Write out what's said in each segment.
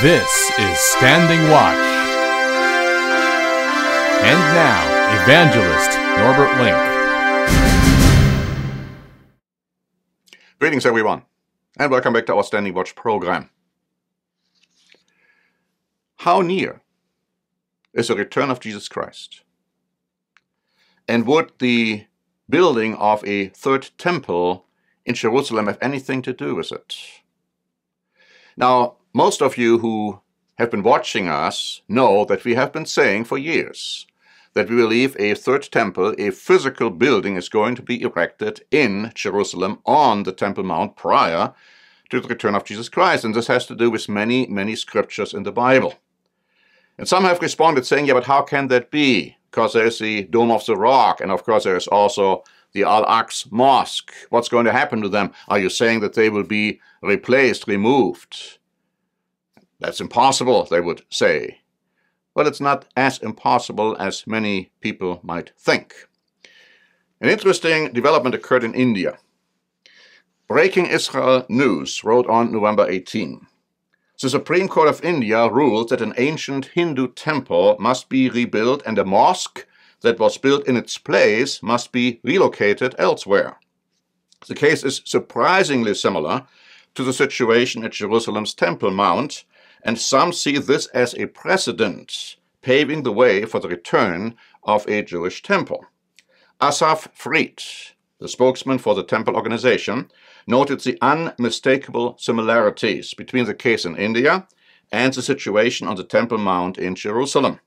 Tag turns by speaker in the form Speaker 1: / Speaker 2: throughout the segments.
Speaker 1: This is Standing Watch. And now, Evangelist Norbert Link.
Speaker 2: Greetings, everyone, and welcome back to our Standing Watch program. How near is the return of Jesus Christ? And would the building of a third temple in Jerusalem have anything to do with it? Now, most of you who have been watching us know that we have been saying for years that we believe a third temple, a physical building, is going to be erected in Jerusalem on the Temple Mount prior to the return of Jesus Christ. And this has to do with many, many scriptures in the Bible. And some have responded saying, yeah, but how can that be? Because there's the Dome of the Rock, and of course there's also the Al-Aqsa Mosque. What's going to happen to them? Are you saying that they will be replaced, removed? That's impossible, they would say. Well, it's not as impossible as many people might think. An interesting development occurred in India. Breaking Israel News wrote on November 18. The Supreme Court of India ruled that an ancient Hindu temple must be rebuilt and a mosque that was built in its place must be relocated elsewhere. The case is surprisingly similar to the situation at Jerusalem's Temple Mount, and some see this as a precedent, paving the way for the return of a Jewish temple. Asaf Fried, the spokesman for the temple organization, noted the unmistakable similarities between the case in India and the situation on the Temple Mount in Jerusalem.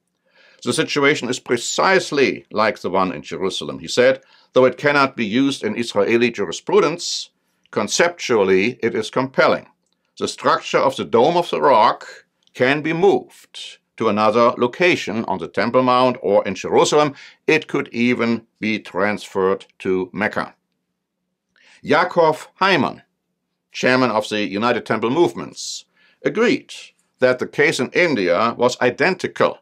Speaker 2: The situation is precisely like the one in Jerusalem, he said, though it cannot be used in Israeli jurisprudence, conceptually it is compelling. The structure of the Dome of the Rock can be moved to another location on the Temple Mount or in Jerusalem. It could even be transferred to Mecca. Yaakov Hyman, chairman of the United Temple Movements, agreed that the case in India was identical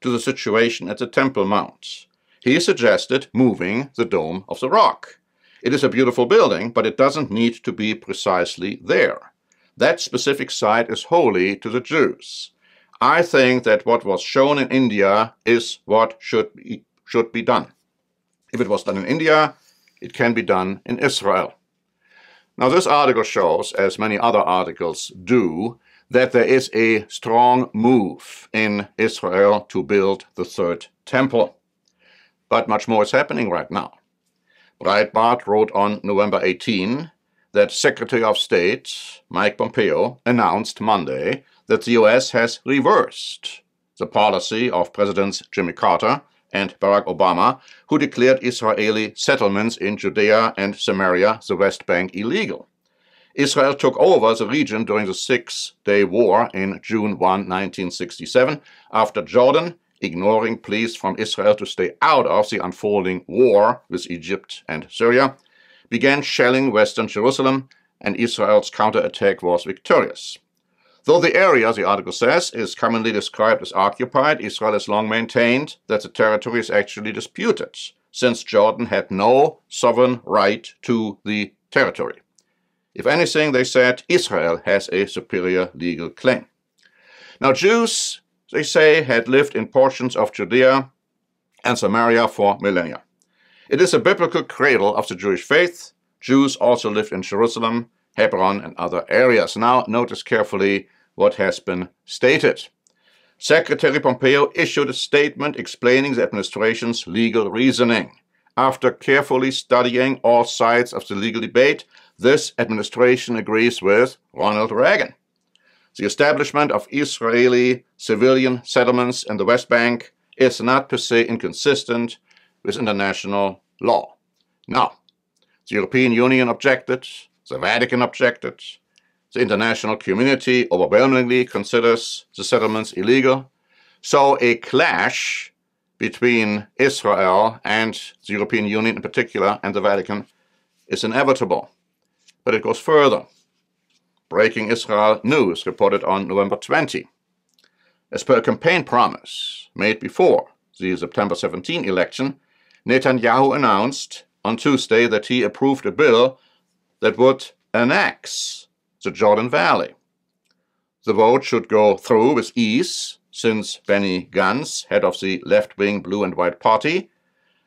Speaker 2: to the situation at the Temple Mount. He suggested moving the Dome of the Rock. It is a beautiful building, but it doesn't need to be precisely there. That specific site is holy to the Jews. I think that what was shown in India is what should be done. If it was done in India, it can be done in Israel. Now, this article shows, as many other articles do, that there is a strong move in Israel to build the third temple. But much more is happening right now. Breitbart wrote on November 18 that Secretary of State Mike Pompeo announced Monday that the U.S. has reversed the policy of Presidents Jimmy Carter and Barack Obama, who declared Israeli settlements in Judea and Samaria, the West Bank, illegal. Israel took over the region during the Six-Day War in June 1, 1967, after Jordan, ignoring pleas from Israel to stay out of the unfolding war with Egypt and Syria, began shelling western Jerusalem, and Israel's counterattack was victorious. Though the area, the article says, is commonly described as occupied, Israel has long maintained that the territory is actually disputed, since Jordan had no sovereign right to the territory. If anything, they said, Israel has a superior legal claim. Now, Jews, they say, had lived in portions of Judea and Samaria for millennia. It is a biblical cradle of the Jewish faith. Jews also lived in Jerusalem, Hebron, and other areas. Now, notice carefully what has been stated. Secretary Pompeo issued a statement explaining the administration's legal reasoning. After carefully studying all sides of the legal debate, this administration agrees with Ronald Reagan. The establishment of Israeli civilian settlements in the West Bank is not per se inconsistent with international law. Now, the European Union objected, the Vatican objected, the international community overwhelmingly considers the settlements illegal, so a clash between Israel and the European Union in particular and the Vatican is inevitable. But it goes further. Breaking Israel News reported on November 20. As per a campaign promise made before the September 17 election, Netanyahu announced on Tuesday that he approved a bill that would annex the Jordan Valley. the vote should go through with ease, since Benny Gantz, head of the left-wing Blue and White Party,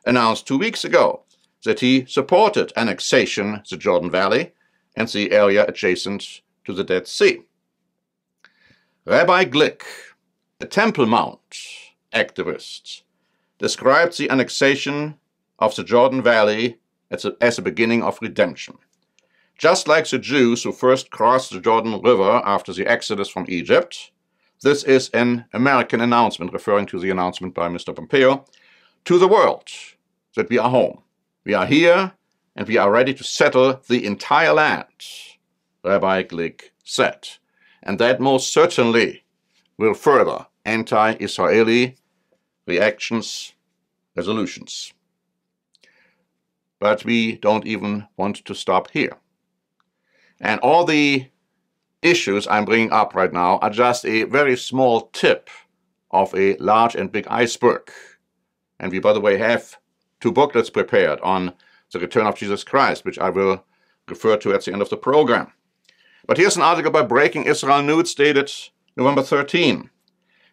Speaker 2: announced 2 weeks ago that he supported annexation of the Jordan Valley and the area adjacent to the Dead Sea. Rabbi Glick, a Temple Mount activist, described the annexation of the Jordan Valley as a beginning of redemption. Just like the Jews who first crossed the Jordan River after the exodus from Egypt, this is an American announcement, referring to the announcement by Mr. Pompeo, to the world that we are home. We are here and we are ready to settle the entire land, Rabbi Glick said. And that most certainly will further anti-Israeli reactions, resolutions. But we don't even want to stop here. And all the issues I'm bringing up right now are just a very small tip of a large and big iceberg. And we, by the way, have 2 booklets prepared on the return of Jesus Christ, which I will refer to at the end of the program. But here's an article by Breaking Israel News dated November 13.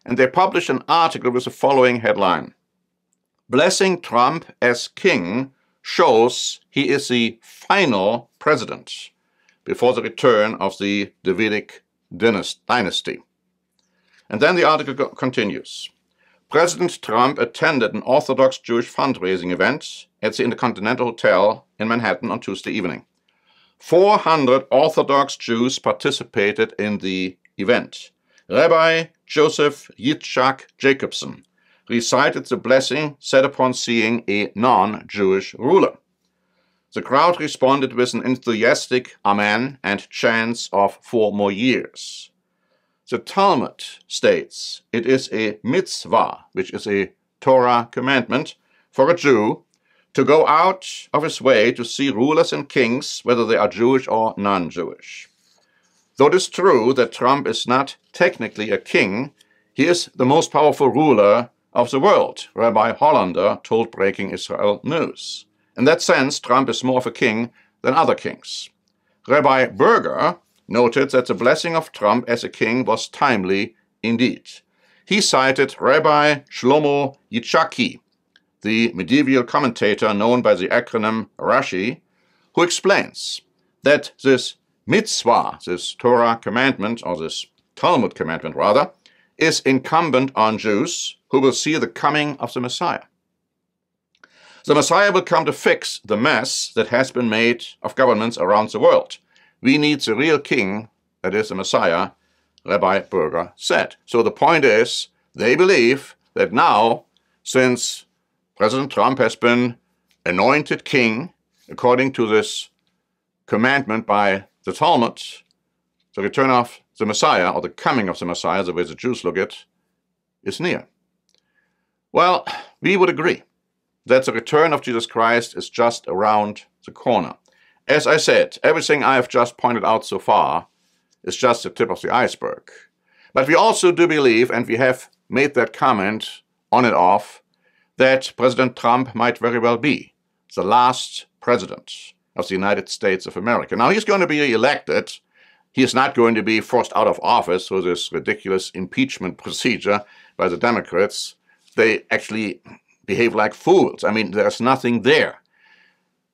Speaker 2: And they published an article with the following headline: "Blessing Trump as king shows he is the final president before the return of the Davidic dynasty." And then the article continues. President Trump attended an Orthodox Jewish fundraising event at the Intercontinental Hotel in Manhattan on Tuesday evening. 400 Orthodox Jews participated in the event. Rabbi Joseph Yitzchak Jacobson recited the blessing said upon seeing a non-Jewish ruler. The crowd responded with an enthusiastic amen and chants of 4 more years. The Talmud states it is a mitzvah, which is a Torah commandment, for a Jew to go out of his way to see rulers and kings, whether they are Jewish or non-Jewish. Though it is true that Trump is not technically a king, he is the most powerful ruler of the world, Rabbi Hollander told Breaking Israel News. In that sense, Trump is more of a king than other kings. Rabbi Berger noted that the blessing of Trump as a king was timely indeed. He cited Rabbi Shlomo Yitzhaki, the medieval commentator known by the acronym Rashi, who explains that this mitzvah, this Torah commandment, or this Talmud commandment rather, is incumbent on Jews who will see the coming of the Messiah. The Messiah will come to fix the mess that has been made of governments around the world. We need the real king, that is the Messiah, Rabbi Berger said. So the point is, they believe that now, since President Trump has been anointed king, according to this commandment by the Talmud, the return of the Messiah, or the coming of the Messiah, the way the Jews look at it, is near. Well, we would agree that the return of Jesus Christ is just around the corner. As I said, everything I have just pointed out so far is just the tip of the iceberg. But we also do believe, and we have made that comment on and off, that President Trump might very well be the last president of the United States of America. Now, he's going to be elected. He is not going to be forced out of office through this ridiculous impeachment procedure by the Democrats. They actually behave like fools. I mean, there's nothing there.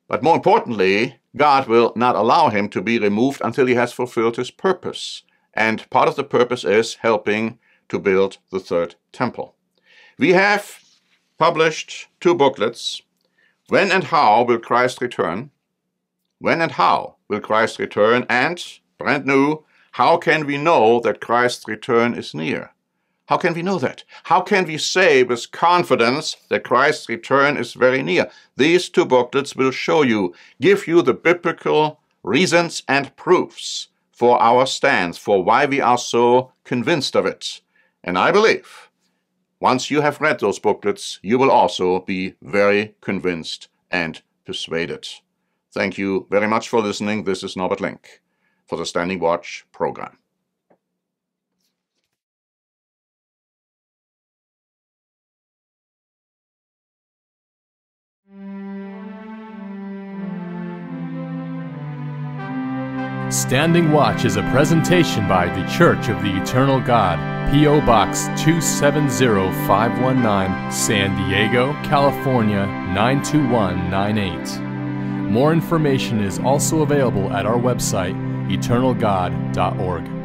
Speaker 2: But more importantly, God will not allow him to be removed until he has fulfilled his purpose. And part of the purpose is helping to build the third temple. We have published 2 booklets, When and How Will Christ Return? When and How Will Christ Return? And, brand new, How Can We Know That Christ's Return is Near? How can we know that? How can we say with confidence that Christ's return is very near? These 2 booklets will show you, give you the biblical reasons and proofs for our stance, for why we are so convinced of it. And I believe, once you have read those booklets, you will also be very convinced and persuaded. Thank you very much for listening. This is Norbert Link for the Standing Watch program.
Speaker 1: Standing Watch is a presentation by The Church of the Eternal God, P.O. Box 270519, San Diego, California 92198. More information is also available at our website, eternalgod.org.